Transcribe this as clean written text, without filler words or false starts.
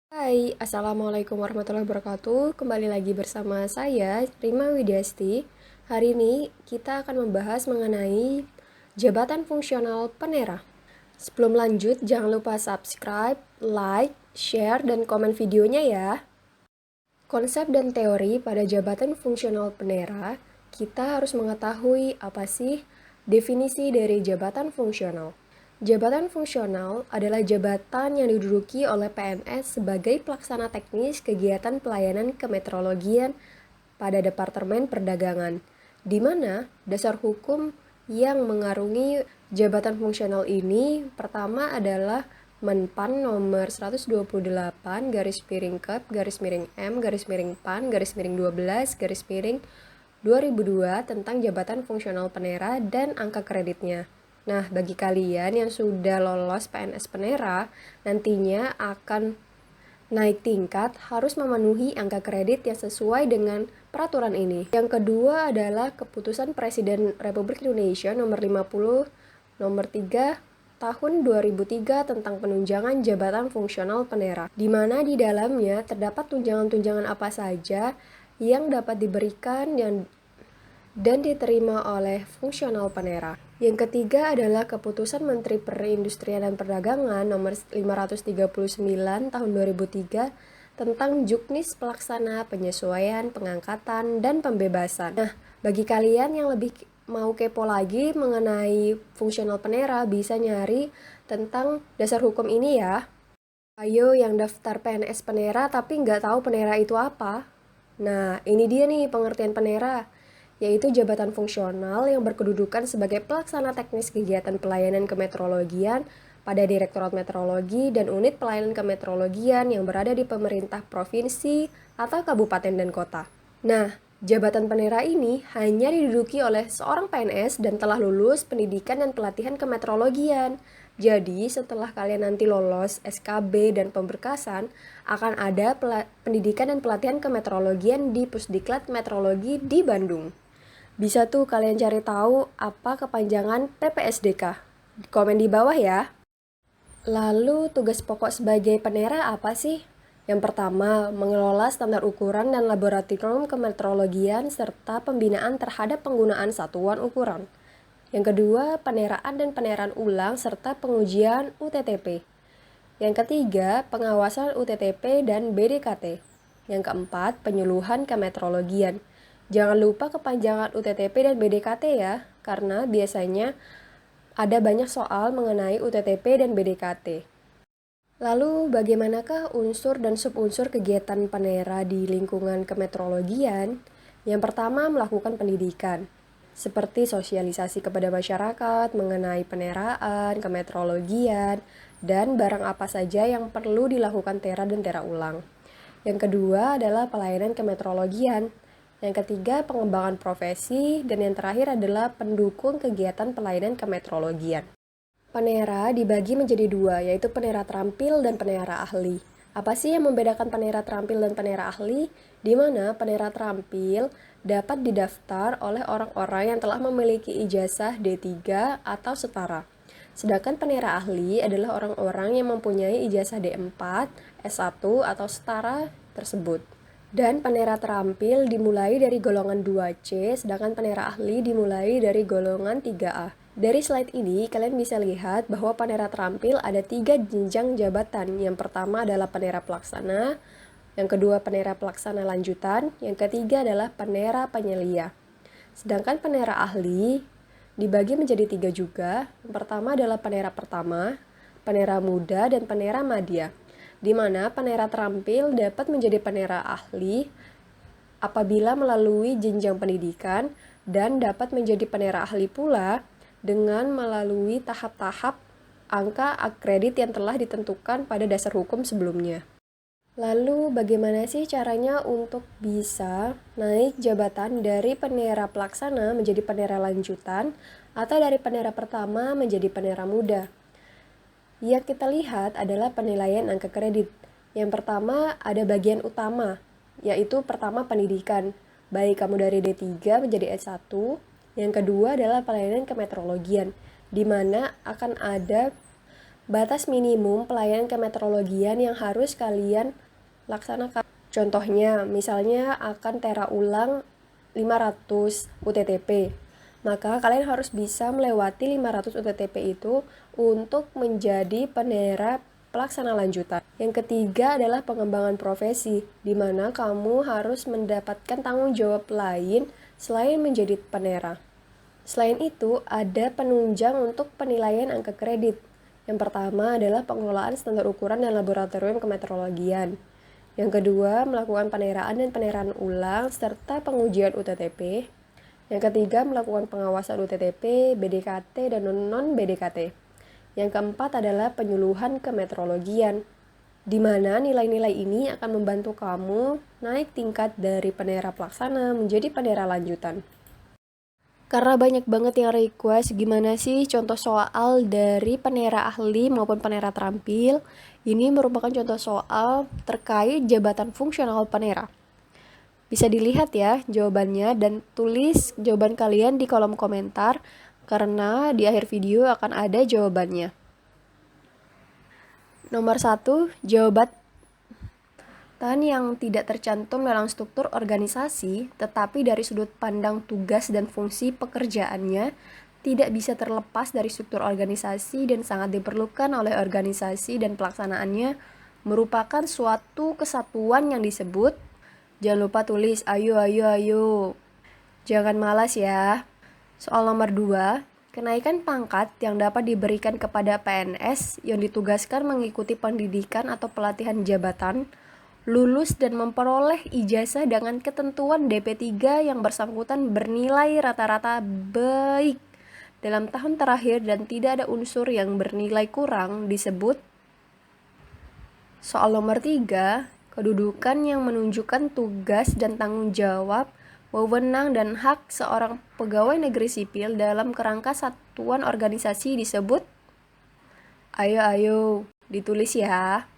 Hai, Assalamualaikum warahmatullahi wabarakatuh. Kembali lagi bersama saya, Rima Widyasti. Hari ini kita akan membahas mengenai jabatan fungsional penera. Sebelum lanjut, jangan lupa subscribe, like, share, dan komen videonya ya. Konsep dan teori pada jabatan fungsional penera, kita harus mengetahui apa sih definisi dari jabatan fungsional. Jabatan fungsional adalah jabatan yang diduduki oleh PNS sebagai pelaksana teknis kegiatan pelayanan kemeteorologian pada Departemen Perdagangan, di mana dasar hukum yang mengarungi jabatan fungsional ini pertama adalah Menpan nomor 128 garis miring Kep garis miring M garis miring PAN garis miring 12 garis miring 2002 tentang jabatan fungsional penera dan angka kreditnya. Nah, bagi kalian yang sudah lolos PNS Penera, nantinya akan naik tingkat harus memenuhi angka kredit yang sesuai dengan peraturan ini. Yang kedua adalah Keputusan Presiden Republik Indonesia nomor 50 nomor 3 tahun 2003 tentang penunjangan jabatan fungsional penera, di mana di dalamnya terdapat tunjangan-tunjangan apa saja yang dapat diberikan dan diterima oleh fungsional penera. Yang ketiga adalah Keputusan Menteri Perindustrian dan Perdagangan nomor 539 tahun 2003 tentang juknis pelaksana penyesuaian, pengangkatan, dan pembebasan. Nah, bagi kalian yang lebih mau kepo lagi mengenai fungsional penera, bisa nyari tentang dasar hukum ini ya. Ayo yang daftar PNS penera tapi nggak tahu penera itu apa. Nah, ini dia nih pengertian penera, yaitu jabatan fungsional yang berkedudukan sebagai pelaksana teknis kegiatan pelayanan kemeteorologian pada Direktorat Meteorologi dan unit pelayanan kemeteorologian yang berada di pemerintah provinsi atau kabupaten dan kota. Nah, jabatan penera ini hanya diduduki oleh seorang PNS dan telah lulus pendidikan dan pelatihan kemeteorologian. Jadi, setelah kalian nanti lolos SKB dan pemberkasan, akan ada pendidikan dan pelatihan kemeteorologian di Pusdiklat Meteorologi di Bandung. Bisa tuh kalian cari tahu apa kepanjangan PPSDK. Komen di bawah ya. Lalu tugas pokok sebagai penera apa sih? Yang pertama, mengelola standar ukuran dan laboratorium kemeteorologian serta pembinaan terhadap penggunaan satuan ukuran. Yang kedua, peneraan dan peneraan ulang serta pengujian UTTP. Yang ketiga, pengawasan UTTP dan BDKT. Yang keempat, penyuluhan kemeteorologian. Jangan lupa kepanjangan UTTP dan BDKT ya, karena biasanya ada banyak soal mengenai UTTP dan BDKT. Lalu, bagaimanakah unsur dan subunsur kegiatan penera di lingkungan kemeteorologian? Yang pertama, melakukan pendidikan, seperti sosialisasi kepada masyarakat mengenai peneraan, kemeteorologian, dan barang apa saja yang perlu dilakukan tera dan tera ulang. Yang kedua adalah pelayanan kemeteorologian. Yang ketiga, pengembangan profesi. Dan yang terakhir adalah pendukung kegiatan pelayanan kemeteorologian. Penera dibagi menjadi dua, yaitu penera terampil dan penera ahli. Apa sih yang membedakan penera terampil dan penera ahli? Di mana penera terampil dapat didaftar oleh orang-orang yang telah memiliki ijazah D3 atau setara. Sedangkan penera ahli adalah orang-orang yang mempunyai ijazah D4, S1 atau setara tersebut. Dan penera terampil dimulai dari golongan 2C, sedangkan penera ahli dimulai dari golongan 3A. Dari slide ini, kalian bisa lihat bahwa penera terampil ada 3 jenjang jabatan. Yang pertama adalah penera pelaksana, yang kedua penera pelaksana lanjutan, yang ketiga adalah penera penyelia. Sedangkan penera ahli dibagi menjadi 3 juga. Yang pertama adalah penera pertama, penera muda, dan penera madya, di mana penera terampil dapat menjadi penera ahli apabila melalui jenjang pendidikan dan dapat menjadi penera ahli pula dengan melalui tahap-tahap angka kredit yang telah ditentukan pada dasar hukum sebelumnya. Lalu bagaimana sih caranya untuk bisa naik jabatan dari penera pelaksana menjadi penera lanjutan atau dari penera pertama menjadi penera muda? Yang kita lihat adalah penilaian angka kredit. Yang pertama ada bagian utama, yaitu pertama pendidikan. Baik kamu dari D3 menjadi S1. Yang kedua adalah pelayanan kemeteorologian, di mana akan ada batas minimum pelayanan kemeteorologian yang harus kalian laksanakan. Contohnya, misalnya akan tera ulang 500 UTTP. Maka kalian harus bisa melewati 500 UTTP itu untuk menjadi penera pelaksana lanjutan. Yang ketiga adalah pengembangan profesi, di mana kamu harus mendapatkan tanggung jawab lain selain menjadi penera. Selain itu, ada penunjang untuk penilaian angka kredit. Yang pertama adalah pengelolaan standar ukuran dan laboratorium kemeteorologian. Yang kedua, melakukan peneraan dan peneraan ulang serta pengujian UTTP. Yang ketiga, melakukan pengawasan UTTP, BDKT, dan non-BDKT. Yang keempat adalah penyuluhan kemeteorologian, di mana nilai-nilai ini akan membantu kamu naik tingkat dari penera pelaksana menjadi penera lanjutan. Karena banyak banget yang request gimana sih contoh soal dari penera ahli maupun penera terampil. Ini merupakan contoh soal terkait jabatan fungsional penera. Bisa dilihat ya jawabannya dan tulis jawaban kalian di kolom komentar karena di akhir video akan ada jawabannya. Nomor 1, jawab yang tidak tercantum dalam struktur organisasi, tetapi dari sudut pandang tugas dan fungsi pekerjaannya tidak bisa terlepas dari struktur organisasi dan sangat diperlukan oleh organisasi dan pelaksanaannya merupakan suatu kesatuan yang disebut. Jangan lupa tulis ayo. Jangan malas ya. Soal nomor 2, kenaikan pangkat yang dapat diberikan kepada PNS yang ditugaskan mengikuti pendidikan atau pelatihan jabatan, lulus dan memperoleh ijazah dengan ketentuan DP3 yang bersangkutan bernilai rata-rata baik dalam tahun terakhir dan tidak ada unsur yang bernilai kurang disebut. Soal nomor 3, kedudukan yang menunjukkan tugas dan tanggung jawab, wewenang dan hak seorang pegawai negeri sipil dalam kerangka satuan organisasi disebut. Ayo, ditulis ya.